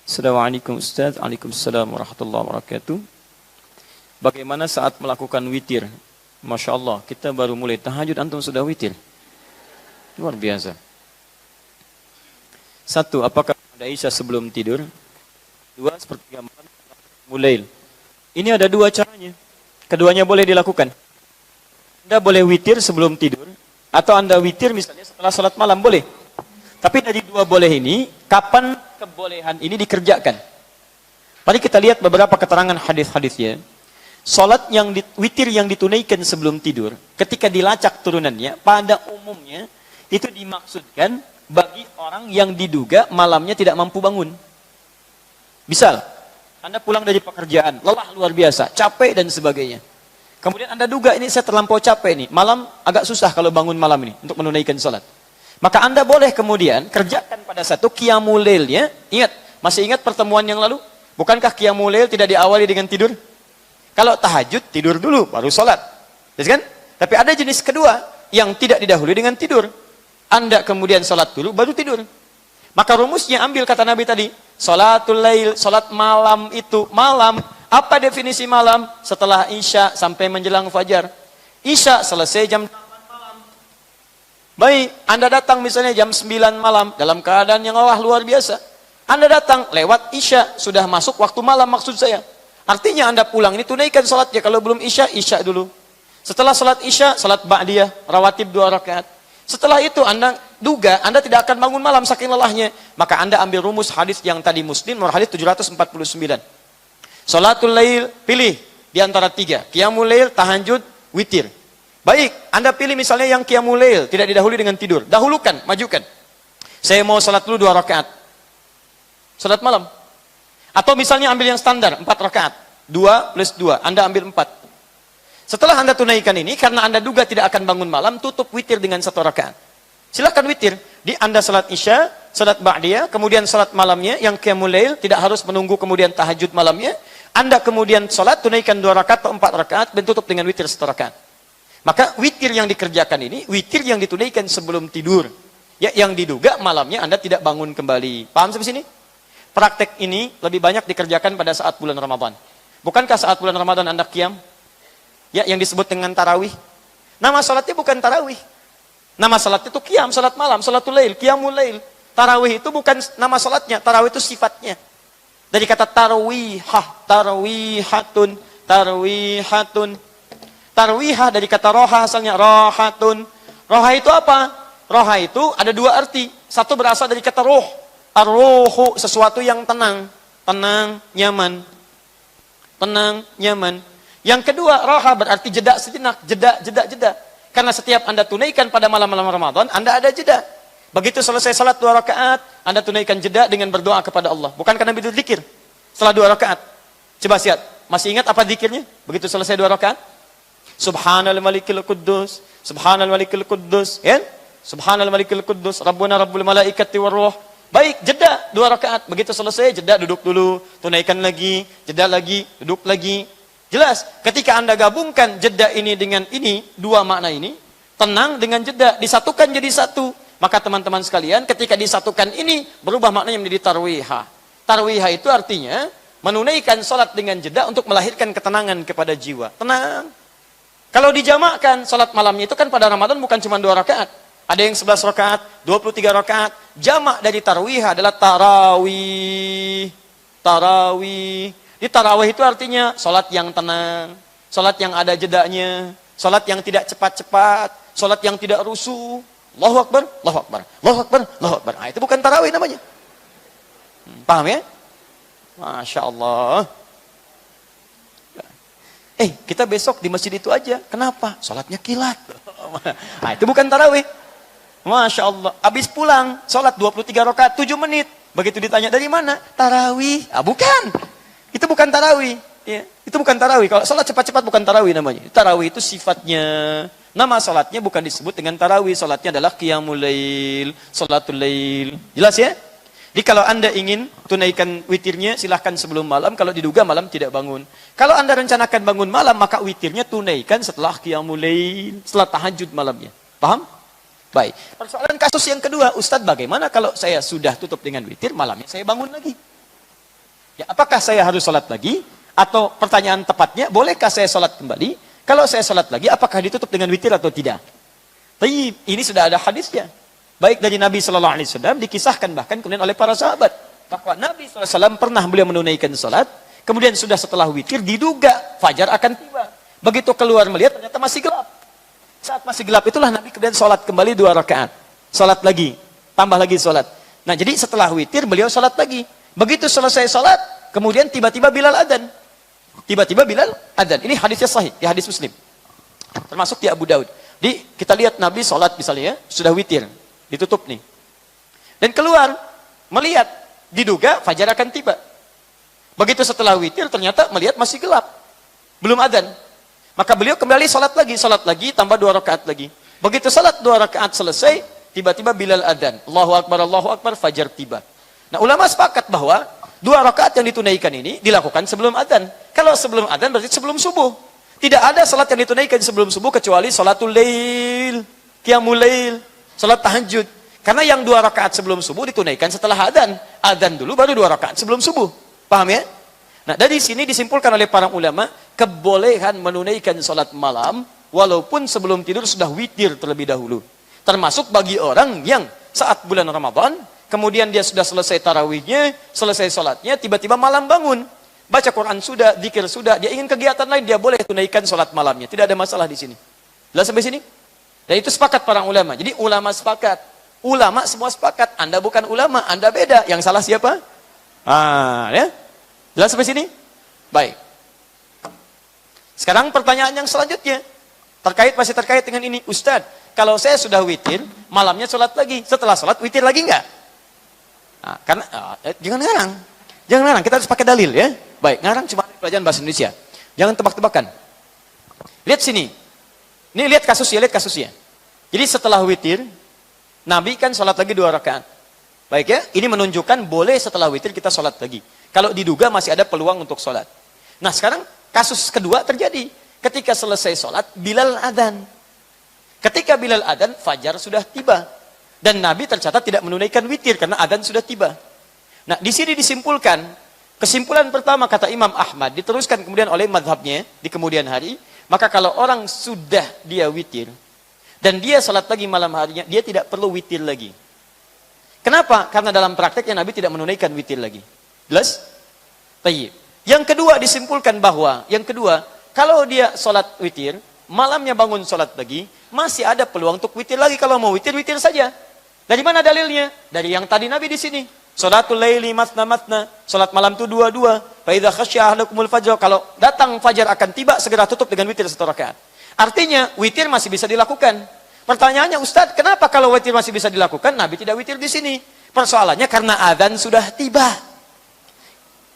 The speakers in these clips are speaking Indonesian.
Assalamualaikum Ustaz. Waalaikumsalam warahmatullahi wabarakatuh. Bagaimana saat melakukan witir? Masya Allah, kita baru mulai tahajud, antum sudah witir. Luar biasa. Satu, apakah ada isya sebelum tidur? Dua, sepertiga malam mulail. Ini ada dua caranya. Keduanya boleh dilakukan. Anda boleh witir sebelum tidur, atau Anda witir misalnya setelah salat malam, boleh. Tapi dari dua boleh ini, kapan kebolehan ini dikerjakan? Mari kita lihat beberapa keterangan hadis-hadisnya. Salat yang witir yang ditunaikan sebelum tidur, ketika dilacak turunannya, pada umumnya itu dimaksudkan bagi orang yang diduga malamnya tidak mampu bangun. Misal, Anda pulang dari pekerjaan, lelah luar biasa, capek dan sebagainya. Kemudian Anda duga ini saya terlampau capek nih, malam agak susah kalau bangun malam ini untuk menunaikan salat. Maka Anda boleh kemudian kerjakan pada satu qiyamul lailnya. Ingat, masih ingat pertemuan yang lalu? Bukankah qiyamul lail tidak diawali dengan tidur? Kalau tahajud, tidur dulu, baru sholat. Kan? Tapi ada jenis kedua, yang tidak didahului dengan tidur. Anda kemudian sholat dulu, baru tidur. Maka rumusnya ambil kata Nabi tadi. Sholatul lail, sholat malam itu. Malam, apa definisi malam? Setelah isya sampai menjelang fajar. Isya selesai jam 8 malam. Baik, Anda datang misalnya jam 9 malam, dalam keadaan yang luar biasa. Anda datang lewat isya, sudah masuk waktu malam maksud saya. Artinya Anda pulang ini tunaikan salatnya. Kalau belum isya, isya dulu. Setelah salat isya, salat ba'diyah, rawatib 2 rakaat. Setelah itu Anda duga Anda tidak akan bangun malam saking lelahnya. Maka Anda ambil rumus hadis yang tadi Muslim, nomor hadis 749. Salatul lail, pilih di antara 3. Qiyamul lail, tahajud, witir. Baik, Anda pilih misalnya yang qiyamul lail, tidak didahului dengan tidur. Dahulukan, majukan. Saya mau salat dulu 2 rakaat. Salat malam. Atau misalnya ambil yang standar, 4 rakaat. 2 plus 2, Anda ambil 4. Setelah Anda tunaikan ini, karena Anda duga tidak akan bangun malam, tutup witir dengan 1 rakaat. Silakan witir. Di Anda salat isya, salat ba'diyah, kemudian salat malamnya, yang qiyamul lail, tidak harus menunggu kemudian tahajud malamnya. Anda kemudian salat, tunaikan 2 rakaat atau 4 rakaat, dan tutup dengan witir 1 rakaat. Maka witir yang dikerjakan ini, witir yang ditunaikan sebelum tidur. Ya, yang diduga malamnya Anda tidak bangun kembali. Paham sampai sini? Praktek ini lebih banyak dikerjakan pada saat bulan Ramadan. Bukankah saat bulan Ramadan Anda qiyam? Ya, yang disebut dengan tarawih. Nama salatnya bukan tarawih. Nama salatnya itu qiyam, salat malam, salatul lail, qiyamul lail. Tarawih itu bukan nama salatnya, tarawih itu sifatnya. Dari kata tarwihah, tarwihatun, tarwihatun. Tarwihah dari kata roha asalnya, rohatun. Roha itu apa? Roha itu ada 2 arti. Satu berasal dari kata roh. Ar-ruhu, sesuatu yang tenang. Tenang, nyaman. Tenang, nyaman. Yang kedua, roha berarti jeda sejenak. Jeda. Karena setiap Anda tunaikan pada malam-malam Ramadan, Anda ada jeda. Begitu selesai salat 2 rakaat, Anda tunaikan jeda dengan berdoa kepada Allah. Bukankah Nabi itu zikir? Setelah 2 rakaat. Coba lihat, masih ingat apa zikirnya? Begitu selesai 2 rakaat. Subhanal malikil quddus. Subhanal malikil quddus. Ya? Subhanal malikil quddus. Rabbuna rabbul malaikati warruh. Baik, jeda 2 rakaat. Begitu selesai, jeda duduk dulu. Tunaikan lagi, jeda lagi, duduk lagi. Jelas, ketika Anda gabungkan jeda ini dengan ini, 2 makna ini, tenang dengan jeda, disatukan jadi satu. Maka teman-teman sekalian, ketika disatukan ini, berubah maknanya menjadi tarwihah. Tarwihah itu artinya, menunaikan salat dengan jeda untuk melahirkan ketenangan kepada jiwa. Tenang. Kalau dijamakkan, salat malamnya itu kan pada Ramadan bukan cuma 2 rakaat. Ada yang 11 rakaat, 23 rakaat. Jamak dari tarwihah adalah tarawih. Tarawih. Di tarawih itu artinya salat yang tenang, salat yang ada jedanya, salat yang tidak cepat-cepat, salat yang tidak rusuh. Allahu Akbar, Allahu Akbar, Allahu Akbar, Allahu Akbar. Nah, itu bukan tarawih namanya. Paham ya? Masya Allah. Kita besok di masjid itu aja. Kenapa? Salatnya kilat. Nah, itu bukan tarawih. Masya Allah. Habis pulang, salat 23 rakaat, 7 menit. Begitu ditanya dari mana? Tarawih. Bukan. Itu bukan tarawih. Ya. Itu bukan tarawih. Kalau salat cepat-cepat bukan tarawih namanya. Tarawih itu sifatnya. Nama salatnya bukan disebut dengan tarawih. Salatnya adalah qiyamul lail, salatul lail. Jelas ya? Jadi kalau Anda ingin tunaikan witirnya, silahkan sebelum malam. Kalau diduga malam tidak bangun. Kalau Anda rencanakan bangun malam, maka witirnya tunaikan setelah qiyamul lail, setelah tahajud malamnya. Paham? Baik. Persoalan kasus yang kedua, Ustadz, bagaimana kalau saya sudah tutup dengan witir, malamnya saya bangun lagi? Ya, apakah saya harus sholat lagi? Atau pertanyaan tepatnya, bolehkah saya sholat kembali? Kalau saya sholat lagi, apakah ditutup dengan witir atau tidak? Tapi ini sudah ada hadisnya. Baik dari Nabi SAW, dikisahkan bahkan kemudian oleh para sahabat. Bahwa Nabi SAW pernah beliau menunaikan sholat, kemudian sudah setelah witir, diduga fajar akan tiba. Begitu keluar melihat, ternyata masih gelap. Saat masih gelap itulah Nabi kemudian sholat kembali 2 rakaat. Sholat lagi, tambah lagi sholat. Nah jadi setelah witir, beliau sholat lagi. Begitu selesai sholat, kemudian tiba-tiba Bilal adzan. Tiba-tiba Bilal adzan. Ini hadisnya sahih, di hadis Muslim. Termasuk di Abu Daud. Kita lihat Nabi sholat misalnya ya, sudah witir. Ditutup nih. Dan keluar, melihat, diduga fajar akan tiba. Begitu setelah witir, ternyata melihat masih gelap. Belum adzan. Maka beliau kembali sholat lagi, tambah 2 rakaat lagi. Begitu sholat 2 rakaat selesai, tiba-tiba Bilal adzan. Allahu Akbar, fajar tiba. Nah, ulama sepakat bahwa 2 rakaat yang ditunaikan ini dilakukan sebelum adzan. Kalau sebelum adzan berarti sebelum subuh. Tidak ada salat yang ditunaikan sebelum subuh kecuali salatul lail, qiyamul lail, salat tahajud. Karena yang 2 rakaat sebelum subuh ditunaikan setelah adzan. Adzan dulu baru 2 rakaat sebelum subuh. Paham ya? Nah, dari sini disimpulkan oleh para ulama kebolehan menunaikan salat malam walaupun sebelum tidur sudah witir terlebih dahulu. Termasuk bagi orang yang saat bulan Ramadan kemudian dia sudah selesai tarawihnya, selesai sholatnya, tiba-tiba malam bangun. Baca Quran sudah, zikir sudah, dia ingin kegiatan lain, dia boleh tunaikan sholat malamnya. Tidak ada masalah di sini. Jelas sampai sini? Dan itu sepakat para ulama. Jadi ulama sepakat. Ulama semua sepakat. Anda bukan ulama, Anda beda. Yang salah siapa? Ya. Jelas sampai sini? Baik. Sekarang pertanyaan yang selanjutnya. Masih terkait dengan ini. Ustadz, kalau saya sudah witir, malamnya sholat lagi. Setelah sholat, witir lagi enggak? Nah, karena jangan ngarang, kita harus pakai dalil ya. Baik, ngarang cuma pelajaran bahasa Indonesia. Jangan tebak-tebakan. Lihat sini. Ini lihat kasusnya. Jadi setelah witir, Nabi kan sholat lagi 2 rakaat. Baik ya, ini menunjukkan boleh setelah witir kita sholat lagi. Kalau diduga masih ada peluang untuk sholat. Nah sekarang kasus kedua terjadi. Ketika selesai sholat, Bilal adzan. Ketika Bilal adzan, fajar sudah tiba. Dan Nabi tercatat tidak menunaikan witir karena adzan sudah tiba. Nah, di sini disimpulkan, kesimpulan pertama kata Imam Ahmad, diteruskan kemudian oleh madhabnya di kemudian hari, maka kalau orang sudah dia witir, dan dia salat lagi malam harinya, dia tidak perlu witir lagi. Kenapa? Karena dalam prakteknya Nabi tidak menunaikan witir lagi. Jelas? Tayyib. Yang kedua disimpulkan bahwa, kalau dia salat witir, malamnya bangun salat lagi, masih ada peluang untuk witir lagi. Kalau mau witir, witir saja. Dari mana dalilnya? Dari yang tadi Nabi di sini. Salatul laili matna. Salat malam itu 2-2. Fa idza khasyya ahadukumul fajr. Kalau datang fajar akan tiba, segera tutup dengan witir 1 rakaat. Artinya, witir masih bisa dilakukan. Pertanyaannya, Ustaz, kenapa kalau witir masih bisa dilakukan, Nabi tidak witir di sini? Persoalannya karena adzan sudah tiba.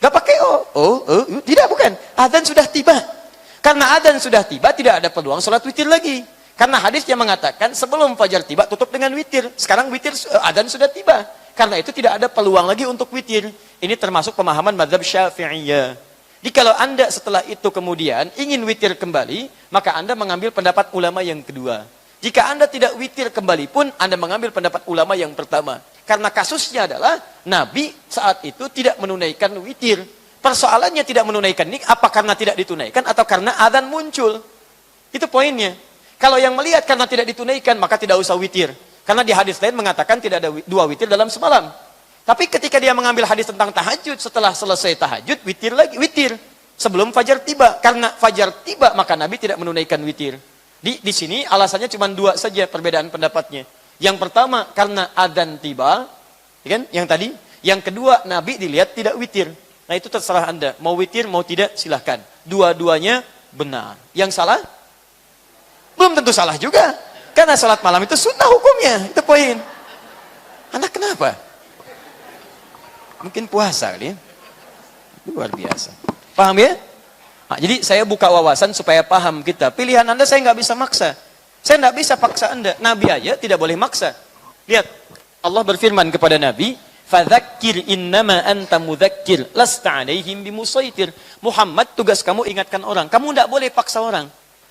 Gak pakai tidak, bukan. Adzan sudah tiba. Karena adzan sudah tiba, tidak ada peluang salat witir lagi. Karena hadis yang mengatakan sebelum fajar tiba tutup dengan witir. Sekarang witir adzan sudah tiba. Karena itu tidak ada peluang lagi untuk witir. Ini termasuk pemahaman mazhab Syafi'iyah. Jadi kalau Anda setelah itu kemudian ingin witir kembali, maka Anda mengambil pendapat ulama yang kedua. Jika Anda tidak witir kembali pun, Anda mengambil pendapat ulama yang pertama. Karena kasusnya adalah Nabi saat itu tidak menunaikan witir. Persoalannya tidak menunaikan ini apa karena tidak ditunaikan atau karena adzan muncul. Itu poinnya. Kalau yang melihat karena tidak ditunaikan, maka tidak usah witir. Karena di hadis lain mengatakan tidak ada 2 witir dalam semalam. Tapi ketika dia mengambil hadis tentang tahajud, setelah selesai tahajud, witir lagi, witir. Sebelum fajar tiba. Karena fajar tiba, maka Nabi tidak menunaikan witir. Di sini alasannya cuma 2 saja perbedaan pendapatnya. Yang pertama, karena adzan tiba. Kan? Yang tadi. Yang kedua, Nabi dilihat tidak witir. Nah itu terserah Anda. Mau witir, mau tidak, silahkan. Dua-duanya benar. Yang salah? Belum tentu salah juga. Karena salat malam itu sunnah hukumnya. Itu poin. Anak kenapa? Mungkin puasa kali ya. Luar biasa. Paham ya? Nah, jadi saya buka wawasan supaya paham kita. Pilihan Anda saya nggak bisa maksa. Saya nggak bisa paksa Anda. Nabi aja tidak boleh maksa. Lihat. Allah berfirman kepada Nabi. Fadzakir innama anta mudzakir. Lasta alaihim bimusaitir. Muhammad tugas kamu ingatkan orang. Kamu tidak boleh paksa orang.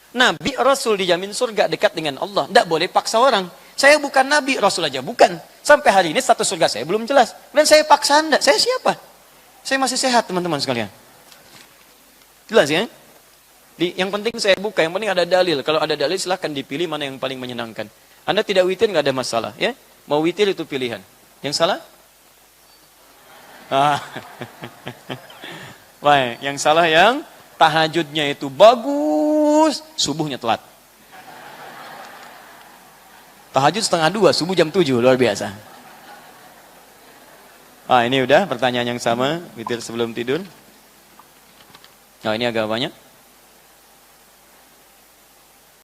Nabi, Rasul dijamin surga dekat dengan Allah. Tidak boleh paksa orang. Saya bukan Nabi, Rasul aja bukan. Sampai hari ini status surga saya belum jelas. Dan saya paksa Anda. Saya siapa? Saya masih sehat teman-teman sekalian. Jelas ya? Yang penting saya buka, yang penting ada dalil. Kalau ada dalil silahkan dipilih mana yang paling menyenangkan. Anda tidak witir nggak ada masalah, ya. Mau witir itu pilihan. Yang salah? Baik, yang salah yang tahajudnya itu bagus, subuhnya telat. Tahajud 1:30, subuh jam 7, luar biasa. Ini udah pertanyaan yang sama, witir sebelum tidur. Ini agak banyak.